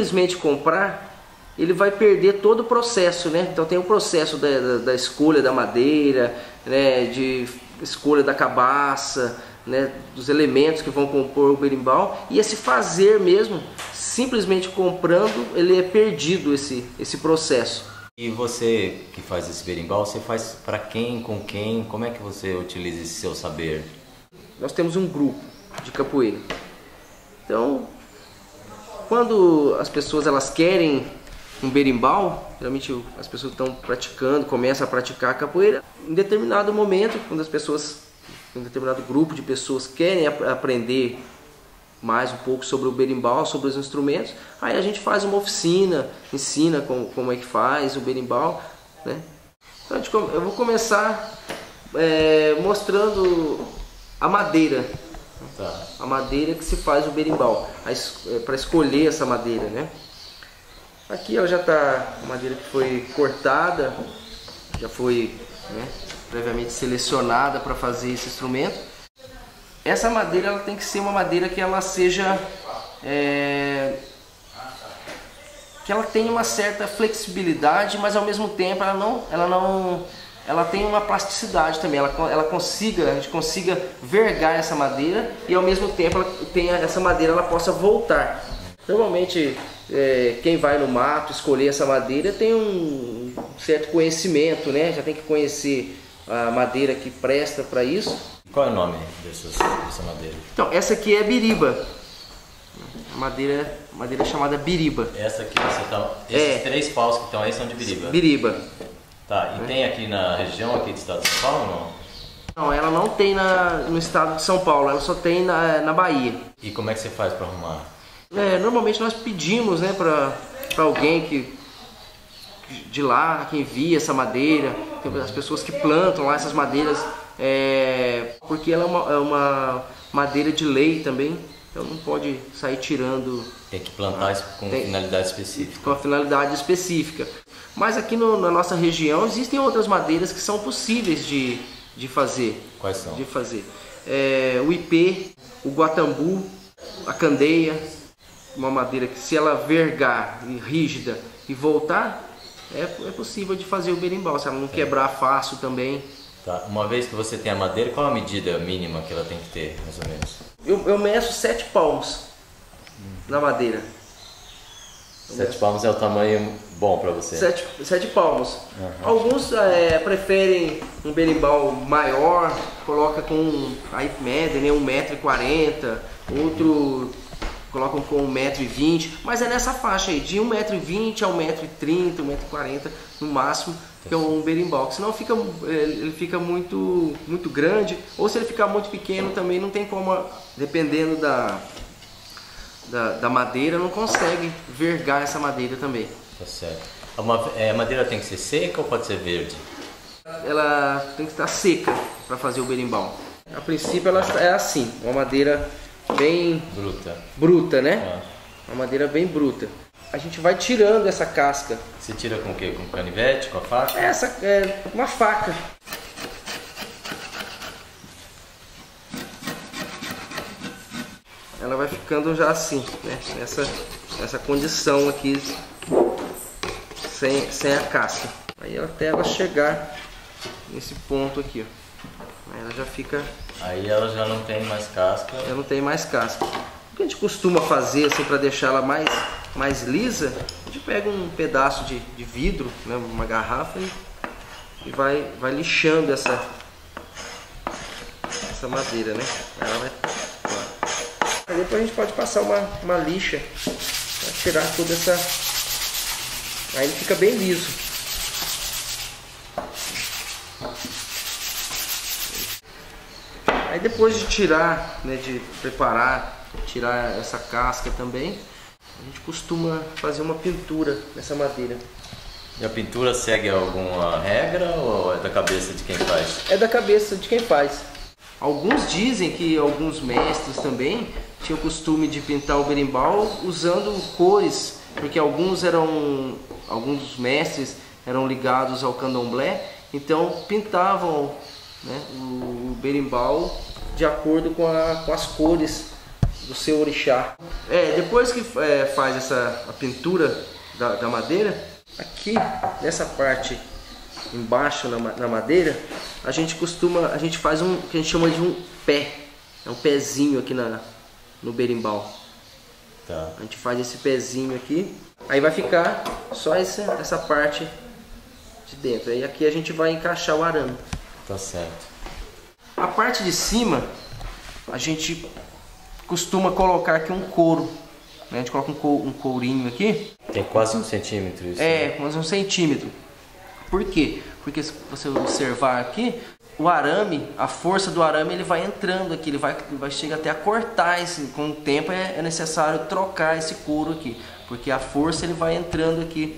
simplesmente comprar, ele vai perder todo o processo, né? Então tem o processo da escolha da madeira, né? De escolha da cabaça, né? Dos elementos que vão compor o berimbau, e esse fazer mesmo, simplesmente comprando, ele é perdido esse processo. E você que faz esse berimbau, você faz para quem, com quem, como é que você utiliza esse seu saber? Nós temos um grupo de capoeira. Então, quando as pessoas elas querem um berimbau, geralmente as pessoas estão praticando, começam a praticar a capoeira. Em determinado momento, quando um determinado grupo de pessoas querem aprender mais um pouco sobre o berimbau, sobre os instrumentos, aí a gente faz uma oficina, ensina como é que faz o berimbau, né? Então eu vou começar mostrando a madeira, Tá. a madeira que se faz o berimbau, para escolher essa madeira, né? Aqui ó, já está a madeira que foi cortada, já foi, né, previamente selecionada para fazer esse instrumento. Essa madeira ela tem que ser uma madeira que ela seja, que ela tenha uma certa flexibilidade, mas ao mesmo tempo ela tem uma plasticidade também. A gente consiga vergar essa madeira e ao mesmo tempo essa madeira ela possa voltar. Normalmente quem vai no mato escolher essa madeira tem um certo conhecimento, né? Já tem que conhecer a madeira que presta para isso. Qual é o nome dessa madeira? Então, essa aqui é biriba. A madeira chamada biriba. Essa aqui você tá. Esses 3 paus que estão aí são de biriba. Biriba. Tá, e tem aqui na região aqui do estado de São Paulo ou não? Não, ela não tem no estado de São Paulo, ela só tem na Bahia. E como é que você faz para arrumar? Normalmente nós pedimos, né, para alguém de lá, que envia essa madeira, as pessoas que plantam lá essas madeiras, porque ela é uma madeira de lei também, então não pode sair tirando. Tem que plantar isso com finalidade específica. Com a finalidade específica. Mas aqui na nossa região existem outras madeiras que são possíveis de fazer. Quais são? De fazer. O ipê, o guatambu, a candeia, uma madeira que se ela vergar rígida e voltar, é possível de fazer o berimbau, se ela não quebrar fácil também. Tá. Uma vez que você tem a madeira, qual a medida mínima que ela tem que ter, mais ou menos? Eu meço 7 palmos na madeira. 7 palmos é o tamanho bom para você? 7 palmos. Uhum. Alguns preferem um berimbau maior, coloca aí medem, né, 1,40 m, outro colocam com 1,20 m, mas é nessa faixa aí, de 1,20 m a 1,30 m, 1,40 m no máximo, que é um berimbau. Senão ele fica muito grande, ou se ele ficar muito pequeno também não tem como, dependendo da madeira, não consegue vergar essa madeira também. Tá certo. A madeira tem que ser seca ou pode ser verde? Ela tem que estar seca para fazer o berimbau. A princípio ela é assim, uma madeira bem bruta, né? Uma madeira bem bruta. A gente vai tirando essa casca. Você tira com o quê? Com canivete, com a faca? Essa é uma faca. Ela vai ficando já assim, né? Nessa condição aqui, sem a casca. Aí até ela chegar nesse ponto aqui, ó. Aí ela já fica. Aí ela já não tem mais casca. Já não tem mais casca. O que a gente costuma fazer assim para deixar ela mais lisa, a gente pega um pedaço de vidro, né, uma garrafa e vai lixando essa madeira, né? Ela vai. Aí depois a gente pode passar uma lixa para tirar toda essa. Aí ele fica bem liso. Aí depois de tirar, né, de preparar, tirar essa casca também, a gente costuma fazer uma pintura nessa madeira. E a pintura segue alguma regra ou é da cabeça de quem faz? É da cabeça de quem faz. Alguns dizem que alguns mestres também tinham o costume de pintar o berimbau usando cores, porque alguns mestres eram ligados ao candomblé, então pintavam, né, o berimbau de acordo com as cores do seu orixá. Depois que faz a pintura da madeira, aqui nessa parte embaixo na madeira, a gente faz o que a gente chama de um pé. É um pezinho aqui no berimbau. Tá. A gente faz esse pezinho aqui, aí vai ficar só essa parte de dentro. Aí aqui a gente vai encaixar o arame. Tá certo. A parte de cima, a gente costuma colocar aqui um couro. Né? A gente coloca um courinho aqui. Tem quase 1 centímetro isso. Quase 1 centímetro. Por quê? Porque se você observar aqui, o arame, a força do arame, ele vai entrando aqui, ele vai chegar até a cortar. Com o tempo é necessário trocar esse couro aqui, porque a força ele vai entrando aqui,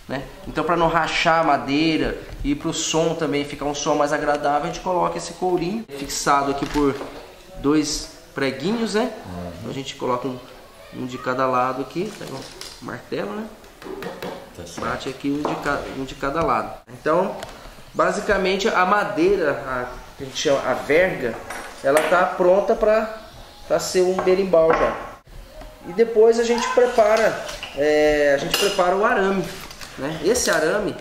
né? Então, para não rachar a madeira e para o som também ficar um som mais agradável, a gente coloca esse courinho fixado aqui por 2 preguinhos, né? Então a gente coloca um de cada lado aqui, pega um martelo, né? Bate aqui um de cada lado. Então, basicamente a madeira, que a gente chama a verga, ela tá pronta para ser um berimbau já. E depois a gente prepara o arame, né? Esse arame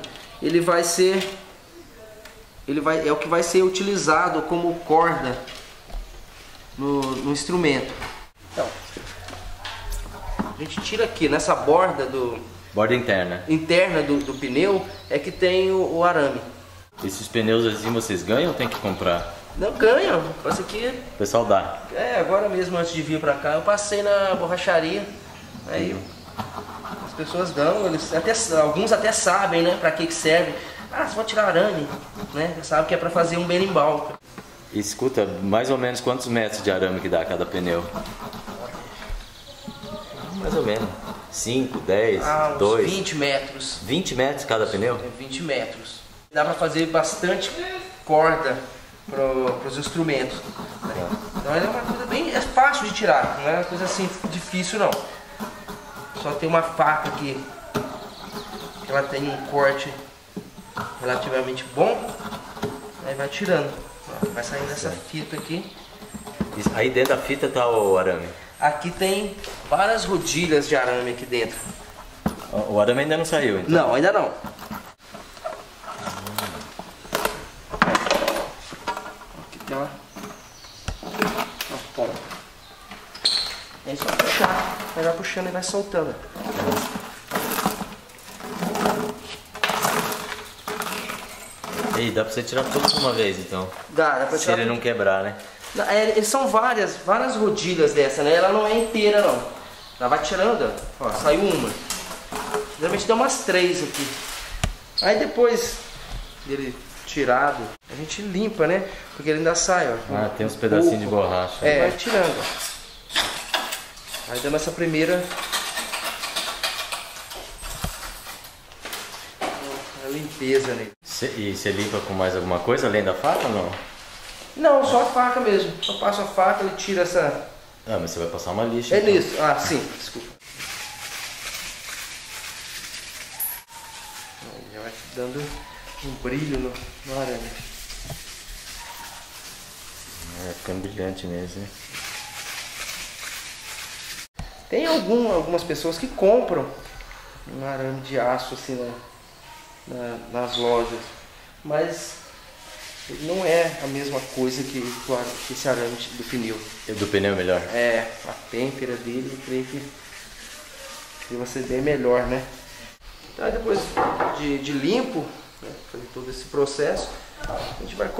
é o que vai ser utilizado como corda no instrumento. Então, a gente tira aqui nessa borda interna do pneu é que tem o arame. Esses pneus assim vocês ganham ou tem que comprar? Não, ganham. Isso aqui... O pessoal dá. Agora mesmo antes de vir pra cá, eu passei na borracharia. Aí as pessoas dão, alguns até sabem, né, pra que serve. Você vai tirar arame, né? Sabe que é pra fazer um berimbau. E escuta, mais ou menos quantos metros de arame que dá cada pneu? Mais ou menos. 5, 10, uns 2... 20 metros. 20 metros cada pneu? 20 metros. Dá pra fazer bastante corda para os instrumentos. Né? Então é uma coisa bem fácil de tirar, não é uma coisa assim difícil não. Só tem uma faca aqui, que ela tem um corte relativamente bom, aí vai tirando. Vai saindo essa fita aqui. Aí dentro da fita tá o arame? Aqui tem várias rodilhas de arame aqui dentro. O arame ainda não saiu, então? Não, ainda não. Aqui tem uma ponta. É só puxar. Vai puxando e vai soltando. E dá pra você tirar tudo de uma vez, então? Dá pra tirar. Se ele não quebrar, né? Eles são várias rodilhas dessa, né? Ela não é inteira, não. Ela vai tirando, ó, saiu uma. Geralmente dá umas 3 aqui. Aí depois dele tirado, a gente limpa, né? Porque ele ainda sai, ó. Tem uns pedacinhos de borracha. Vai tirando, ó. Aí dando essa primeira limpeza nele. E você limpa com mais alguma coisa além da faca ou não? Não, só a faca mesmo. Só passo a faca e tira essa... Mas você vai passar uma lixa. É então. Nisso. Sim, desculpa. Aí já vai dando um brilho no arame. Ficando brilhante mesmo, né? Tem algumas pessoas que compram um arame de aço assim nas lojas, mas não é a mesma coisa que esse arame do pneu. Do pneu é melhor? A têmpera dele, eu creio que vai ser bem melhor, né? Então depois de limpo, né, fazer todo esse processo, a gente vai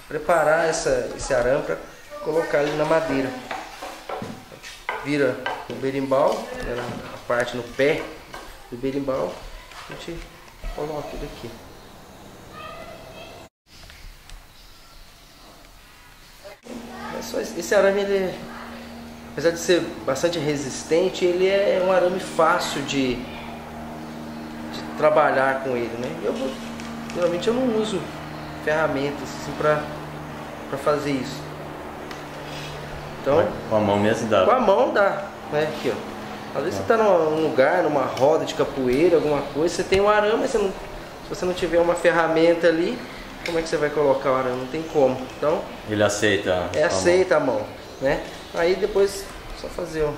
preparar esse arame para colocar ele na madeira. Vira o berimbau, né, a parte no pé do berimbau, a gente coloca ele aqui. Esse arame, ele, apesar de ser bastante resistente, ele é um arame fácil de trabalhar com ele, né? Geralmente eu não uso ferramentas assim para fazer isso. Então, com a mão mesmo dá? Com a mão dá, né? Aqui, ó. Às vezes você está num lugar, numa roda de capoeira, alguma coisa, você tem um arame, se você não tiver uma ferramenta ali, como é que você vai colocar o arame? Não tem como. Então, ele aceita? Aceita a mão, né? Aí depois, só fazer o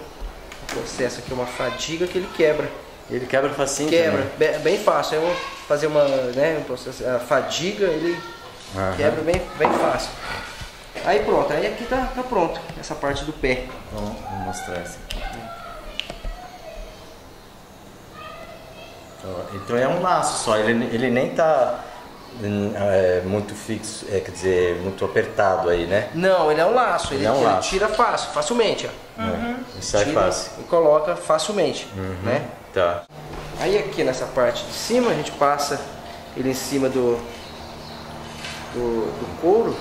processo aqui, uma fadiga que ele quebra. Ele quebra facinho? Quebra, bem fácil. Eu vou fazer uma, né, um processo, a fadiga, ele quebra bem fácil. Aí pronto, aí aqui tá pronto, essa parte do pé. Então, vou mostrar essa aqui. Então é um laço só, ele nem tá muito fixo, quer dizer, muito apertado aí, né? Não, ele é um laço, ele laço. tira facilmente, ó. E sai fácil. E coloca facilmente, né? Tá. Aí aqui nessa parte de cima, a gente passa ele em cima do couro.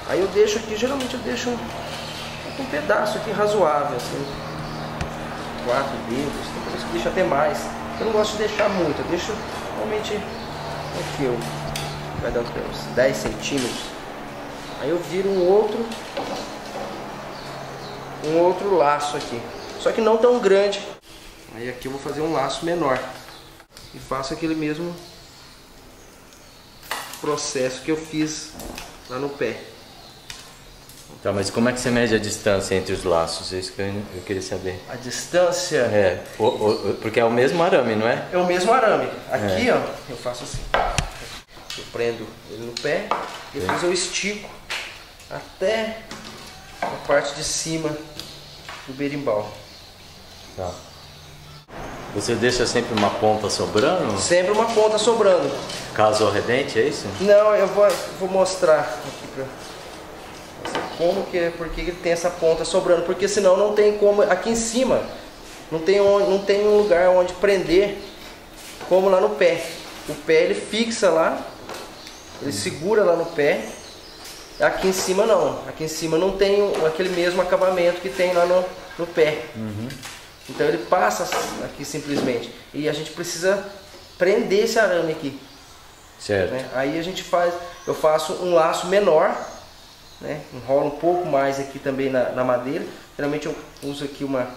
Aí eu deixo aqui, geralmente eu deixo um pedaço aqui razoável, assim, 4 dedos, tem coisa que deixa até mais. Eu não gosto de deixar muito, eu deixo normalmente aqui, vai dar uns 10 centímetros. Aí eu viro um outro laço aqui, só que não tão grande. Aí aqui eu vou fazer um laço menor e faço aquele mesmo processo que eu fiz lá no pé. Tá, mas como é que você mede a distância entre os laços? É isso que eu queria saber. A distância... porque é o mesmo arame, não é? É o mesmo arame. Aqui, ó, eu faço assim. Eu prendo ele no pé, depois eu estico até a parte de cima do berimbau. Tá. Você deixa sempre uma ponta sobrando? Sempre uma ponta sobrando. Caso arrebente, é isso? Não, eu vou mostrar aqui pra... Como que é, porque ele tem essa ponta sobrando, porque senão não tem como, aqui em cima não tem um lugar onde prender como lá no pé. O pé ele fixa lá, ele segura lá no pé. Aqui em cima não, aqui em cima não tem aquele mesmo acabamento que tem lá no pé. Então ele passa aqui simplesmente, e a gente precisa prender esse arame aqui, certo, né? Aí eu faço um laço menor, né? Enrolo um pouco mais aqui também na madeira. Geralmente eu uso aqui uma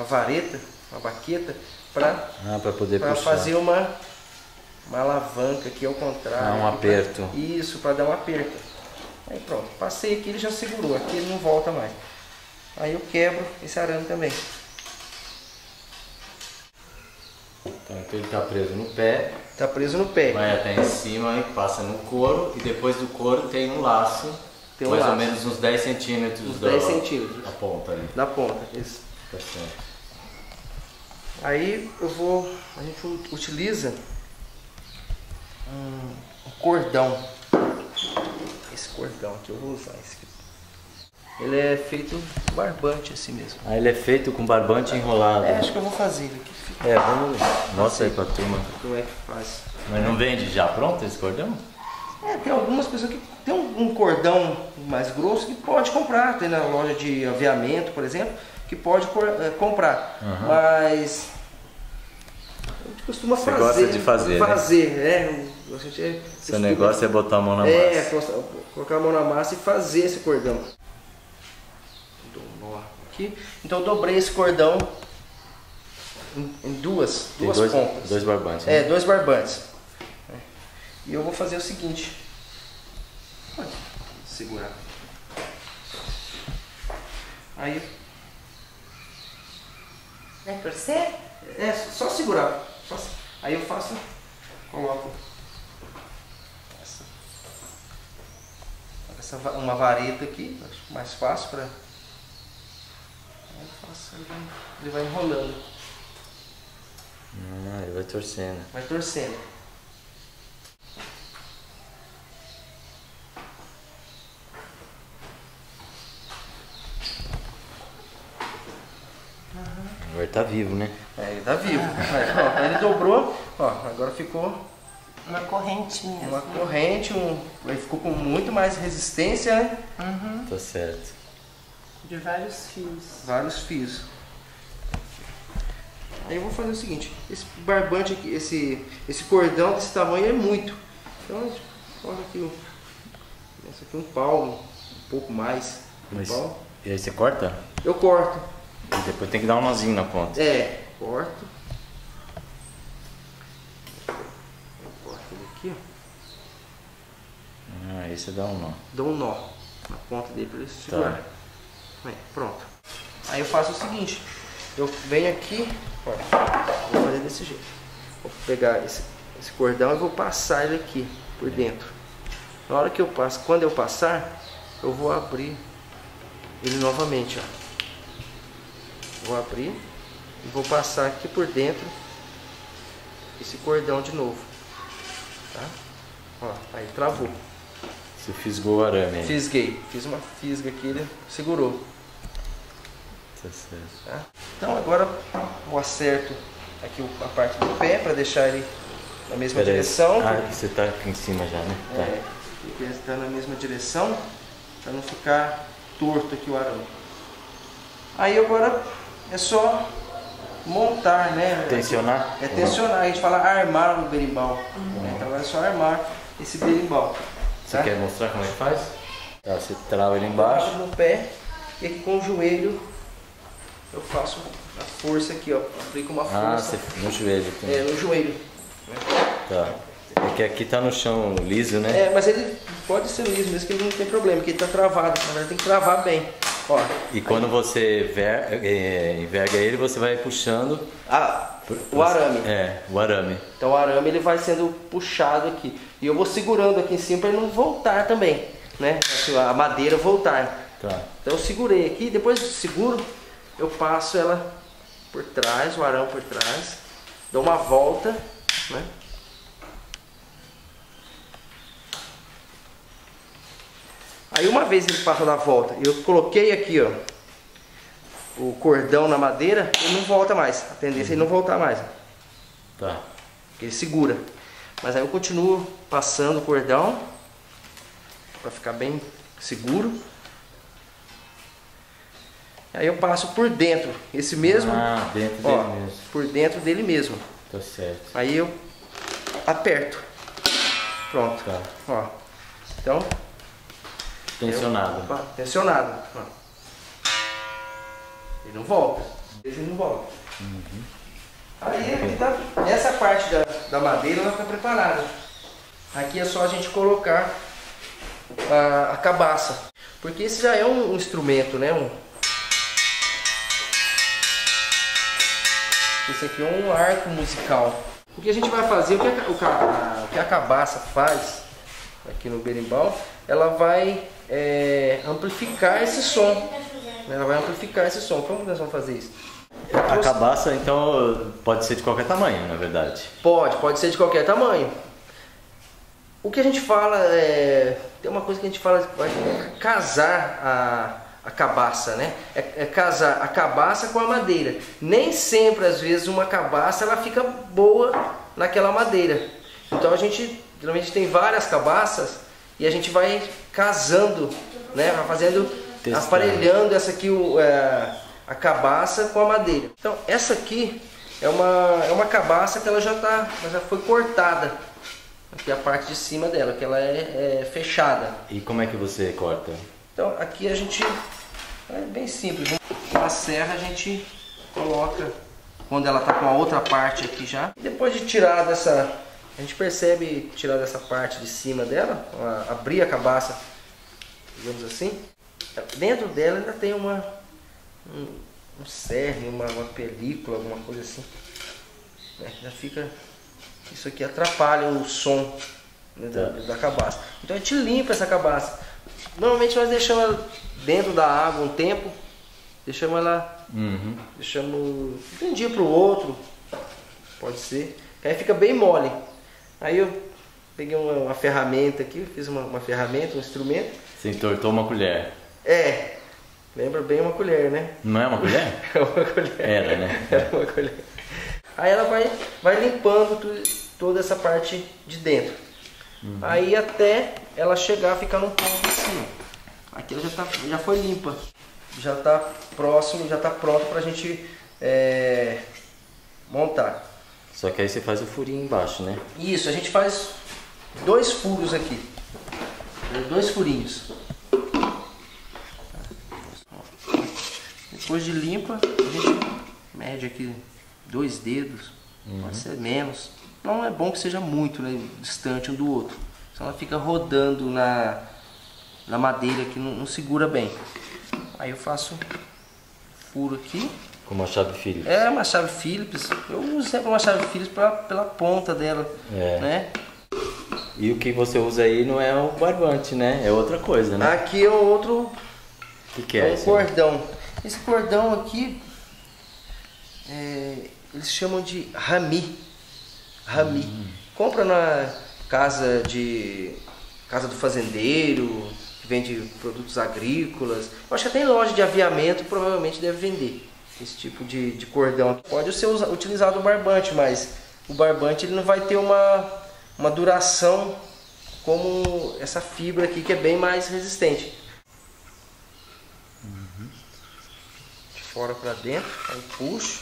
vareta, uma baqueta, para poder puxar. fazer uma alavanca aqui ao contrário. Dar um aperto. Isso, para dar um aperto. Aí pronto, passei aqui, ele já segurou, aqui ele não volta mais. Aí eu quebro esse arame também. Então ele está preso no pé. Está preso no pé. Vai até em cima e passa no couro, e depois do couro tem um laço, mais ou menos uns 10 centímetros. Uns 10 centímetros. Da ponta ali. Da ponta, isso. Tá certo. Aí a gente utiliza um cordão. Esse cordão que eu vou usar. Esse aqui. Ele é feito barbante assim mesmo. Ele é feito com barbante enrolado. Acho que eu vou fazer ele aqui. Vamos mostra aí pra turma. Como é que faz? Mas não vende já pronto esse cordão? Tem algumas pessoas que tem um cordão mais grosso que pode comprar. Tem na loja de aviamento, por exemplo, que pode comprar. Mas a gente costuma fazer. Você gosta de fazer, né? Seu negócio é botar a mão na massa. Colocar a mão na massa e fazer esse cordão. Dou um nó aqui. Então eu dobrei esse cordão em duas pontas. Dois barbantes. Né? Dois barbantes. E eu vou fazer o seguinte. Pode segurar. Aí. Vai torcer? Só segurar. Aí eu coloco uma vareta aqui, acho mais fácil para. Ele vai enrolando. Ele vai torcendo. Vai torcendo. Agora tá vivo, né? Ele tá vivo. Ele dobrou, agora ficou uma corrente mesmo. Uma corrente, ele ficou com muito mais resistência, né? Tá certo. De vários fios. Vários fios. Aí eu vou fazer o seguinte, esse barbante aqui, esse cordão desse tamanho é muito. Então a gente coloca aqui esse aqui um palmo, um pouco mais. E aí você corta? Eu corto. E depois tem que dar um nozinho na ponta. Corto. Eu corto ele aqui, ó. Aí você dá um nó. Dou um nó na ponta dele para ele segurar. Bem, pronto. Aí eu faço o seguinte, eu venho aqui, olha, vou fazer desse jeito. Vou pegar esse cordão e vou passar ele aqui por dentro. Na hora que eu passo, quando eu passar, eu vou abrir ele novamente, ó. Vou abrir e vou passar aqui por dentro esse cordão de novo, tá? Ó, aí travou. Você fisgou o arame aí. Fisguei, fiz uma fisga aqui, ele segurou. Tá certo. Tá? Então agora eu acerto aqui a parte do pé para deixar ele na mesma direção. Ah, você tá aqui em cima já, né? Tá. É, ele está na mesma direção para não ficar torto aqui o arame. Aí agora é só montar, né? Tensionar? É tensionar, a gente fala armar o berimbau. Então agora é só armar esse berimbau. Você Tá? quer mostrar como é que faz? Tá, você trava ele embaixo. Baixo no pé e aqui com o joelho eu faço a força aqui, ó. Aplico uma Ah, força. você, no joelho também. É, no joelho. Tá. É que aqui tá no chão liso, né? É, mas ele pode ser liso, mesmo que ele não tem problema, porque ele tá travado. Na verdade tem que travar bem. Ó. E quando você enverga ele, você vai puxando O arame. É, o arame. Então o arame ele vai sendo puxado aqui. E eu vou segurando aqui em cima para ele não voltar também, né? Assim, a madeira voltar. Tá. Então eu segurei aqui, depois eu seguro, eu passo ela por trás, o arame por trás, dou uma volta, né? Aí uma vez ele passa da volta, eu coloquei aqui, ó, o cordão na madeira, ele não volta mais. A tendência é ele não voltar mais. Tá. Porque ele segura. Mas aí eu continuo passando o cordão para ficar bem seguro. Aí eu passo por dentro, esse mesmo, dentro ó, dele mesmo. por dentro dele mesmo. Tá certo. Aí eu aperto. Pronto. Tá. Ó. Então, Tensionado. tensionado. Ó. Ele não volta. Ele não volta. Aí aqui tá, essa parte da madeira ela está preparada. Aqui é só a gente colocar a cabaça. Porque esse já é um instrumento, né? Esse aqui é um arco musical. O que a gente vai fazer, o que a cabaça faz aqui no berimbau, ela vai amplificar esse som. Ela vai amplificar esse som. Como nós vamos fazer isso? A cabaça, então, pode ser de qualquer tamanho, na verdade. Pode ser de qualquer tamanho. O que a gente fala tem uma coisa que a gente fala, vai casar a cabaça, né? É casar a cabaça com a madeira. Nem sempre, às vezes, uma cabaça ela fica boa naquela madeira. Então a gente geralmente tem várias cabaças e a gente vai casando, né? Vai fazendo, aparelhando essa aqui a cabaça com a madeira. Então essa aqui é uma cabaça que ela já foi cortada. Aqui a parte de cima dela, que ela é fechada. E como é que você corta? Então aqui a gente é bem simples. Com a serra a gente coloca quando ela está com a outra parte aqui já. E depois de tirar dessa, a gente percebe tirar dessa parte de cima dela, abrir a cabaça, digamos assim. Dentro dela ainda tem um cerne, uma película, alguma coisa assim. Já fica. Isso aqui atrapalha o som, né, da cabaça. Então a gente limpa essa cabaça. Normalmente nós deixamos ela dentro da água um tempo. Deixamos ela. Deixamos de um dia para o outro. Pode ser. Aí fica bem mole. Aí eu peguei uma ferramenta aqui, fiz uma ferramenta, um instrumento. Você entortou uma colher. Lembra bem uma colher, né? Não é uma colher? É uma colher. Era, né? Era uma colher. Aí ela vai limpando toda essa parte de dentro. Aí até ela chegar a ficar num ponto assim. Aqui ela já foi limpa. Já está próximo, já está pronto para a gente montar. Só que aí você faz o furinho embaixo, né? Isso, a gente faz 2 furos aqui. 2 furinhos. Depois de limpa, a gente mede aqui 2 dedos, pode ser menos. Não é bom que seja muito, né, distante um do outro. senão ela fica rodando na madeira que não segura bem. Aí eu faço furo aqui. Com uma chave Phillips. É uma chave Phillips. Eu uso sempre uma chave Phillips pela ponta dela, né? E o que você usa aí não é o barbante, né? É outra coisa, né? Aqui é outro. O que é esse? Cordão. Esse cordão aqui, eles chamam de rami. Compra na casa do fazendeiro, que vende produtos agrícolas. Eu acho que até em loja de aviamento provavelmente deve vender esse tipo de cordão. Pode ser utilizado o barbante, mas o barbante ele não vai ter uma duração como essa fibra aqui, que é bem mais resistente. De fora para dentro, aí puxo.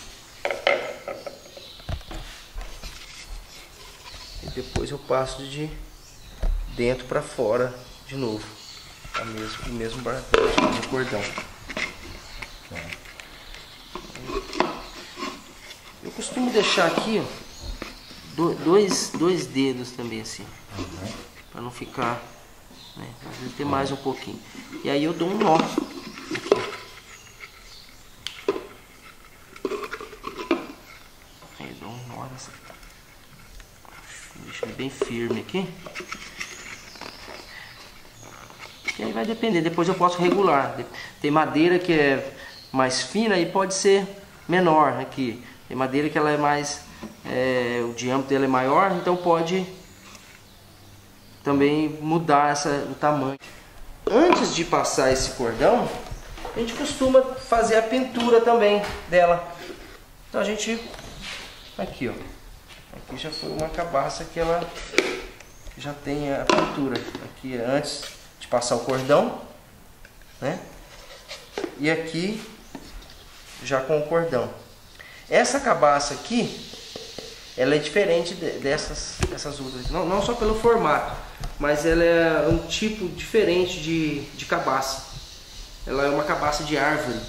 E depois eu passo de dentro para fora de novo. O mesmo barbante de cordão. Eu costumo deixar aqui, ó, dois dedos também assim, para não ficar, né, às vezes tem mais um pouquinho. E aí eu dou um nó aqui. Aí eu dou um nó nessa. Deixa ele bem firme aqui. E aí vai depender, depois eu posso regular. Tem madeira que é mais fina e pode ser menor aqui. Tem madeira que ela é mais, o diâmetro dela é maior, então pode também mudar o tamanho. Antes de passar esse cordão, a gente costuma fazer a pintura também dela. Então a gente, aqui ó, aqui já foi uma cabaça que ela já tem a pintura. Aqui antes de passar o cordão, né? E aqui já com o cordão. Essa cabaça aqui, ela é diferente dessas outras, não só pelo formato, mas ela é um tipo diferente de cabaça. Ela é uma cabaça de árvore.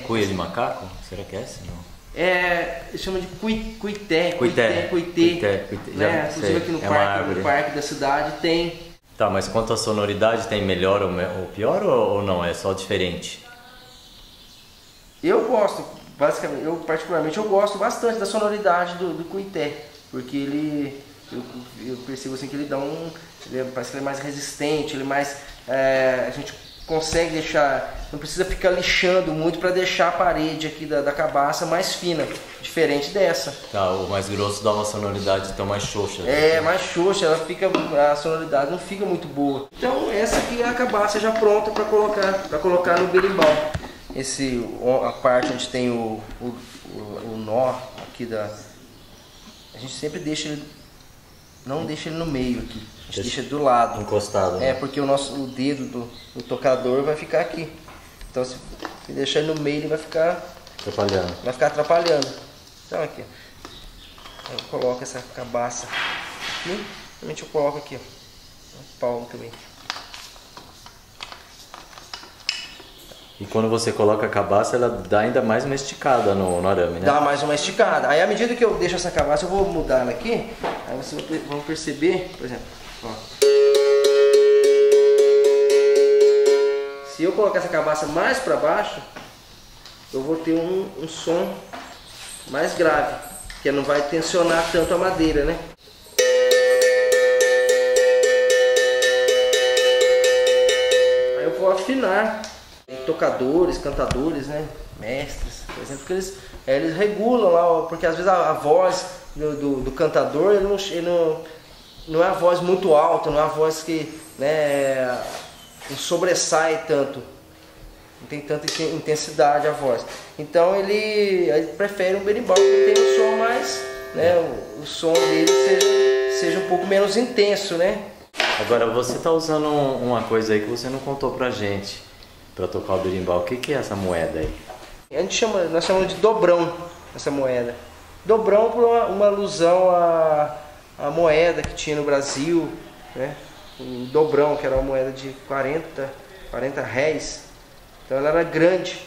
Coelho de macaco? Será que é essa? Não. Chama de cuité, né? Inclusive aqui no parque da cidade tem. Tá, mas quanto à sonoridade, tem melhor ou pior ou não? É só diferente? Eu gosto, basicamente, particularmente eu gosto bastante da sonoridade do cuité, porque eu percebo assim que ele dá parece que ele é mais resistente, ele é mais, a gente consegue deixar, não precisa ficar lixando muito para deixar a parede aqui da cabaça mais fina, diferente dessa. Tá, o mais grosso dá uma sonoridade então mais xoxa. Mais xoxa, a sonoridade não fica muito boa. Então essa aqui é a cabaça já pronta para colocar no berimbau. A parte onde tem o nó aqui a gente sempre não deixa ele no meio aqui, a gente deixa do lado. Encostado. Né? Porque o dedo do tocador vai ficar aqui. Então se deixar ele no meio ele vai ficar atrapalhando. Então aqui, eu coloco essa cabaça aqui, realmente eu coloco aqui, ó, um palmo também. E quando você coloca a cabaça, ela dá ainda mais uma esticada no arame, né? Dá mais uma esticada. Aí à medida que eu deixo essa cabaça, eu vou mudar ela aqui. Aí vocês vão perceber, por exemplo, ó. Se eu colocar essa cabaça mais para baixo, eu vou ter um som mais grave, que não vai tensionar tanto a madeira, né? Aí eu vou afinar. Tocadores, cantadores, né? Mestres, por exemplo, que eles regulam lá, porque às vezes a voz do cantador ele não é a voz muito alta, não é a voz que, né, não sobressai tanto, não tem tanta intensidade a voz. Então ele prefere um berimbau que tenha um som mais, né, o som dele seja um pouco menos intenso, né? Agora você está usando uma coisa aí que você não contou pra gente. Para tocar o berimbau, o que é essa moeda aí? Nós chamamos de dobrão, essa moeda. Dobrão por uma alusão à moeda que tinha no Brasil, né? Um dobrão, que era uma moeda de 40 réis. Então ela era grande.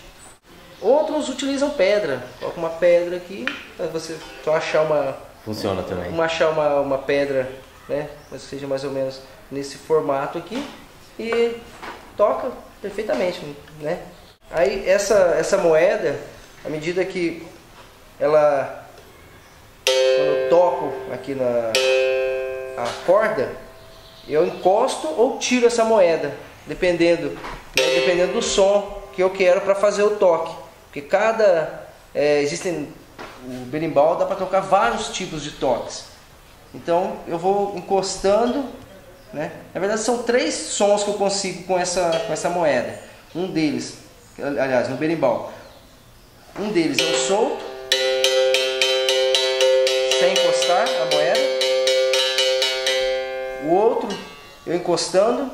Outros utilizam pedra. Coloca uma pedra aqui, para você só achar Funciona também. Achar uma pedra né? Mas seja mais ou menos nesse formato aqui e toca perfeitamente, né? Aí essa moeda, à medida que ela, quando eu toco aqui a corda, eu encosto ou tiro essa moeda, dependendo do som que eu quero para fazer o toque. Porque o berimbau dá para tocar vários tipos de toques. Então eu vou encostando, né? Na verdade são 3 sons que eu consigo com essa moeda. Um deles, aliás, no berimbau, um deles eu solto, sem encostar a moeda. O outro eu encostando.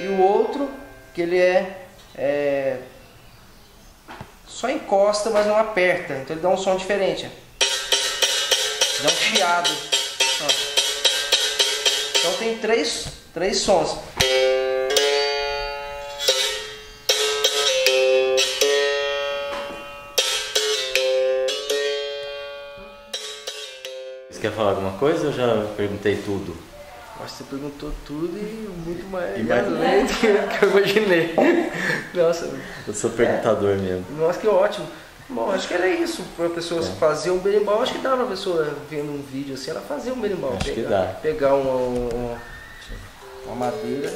E o outro que ele só encosta, mas não aperta. Então ele dá um som diferente. Dá um chiado. Ó. Então tem três sons. Você quer falar alguma coisa ou já perguntei tudo? Acho que você perguntou tudo e muito mais E mais além do que eu imaginei. Nossa, Eu sou perguntador mesmo. nossa, que ótimo. Bom, acho que era isso. Para a pessoa fazer um berimbau, acho que dá para a pessoa vendo um vídeo assim, ela fazer um berimbau. Acho que dá. Pegar uma madeira.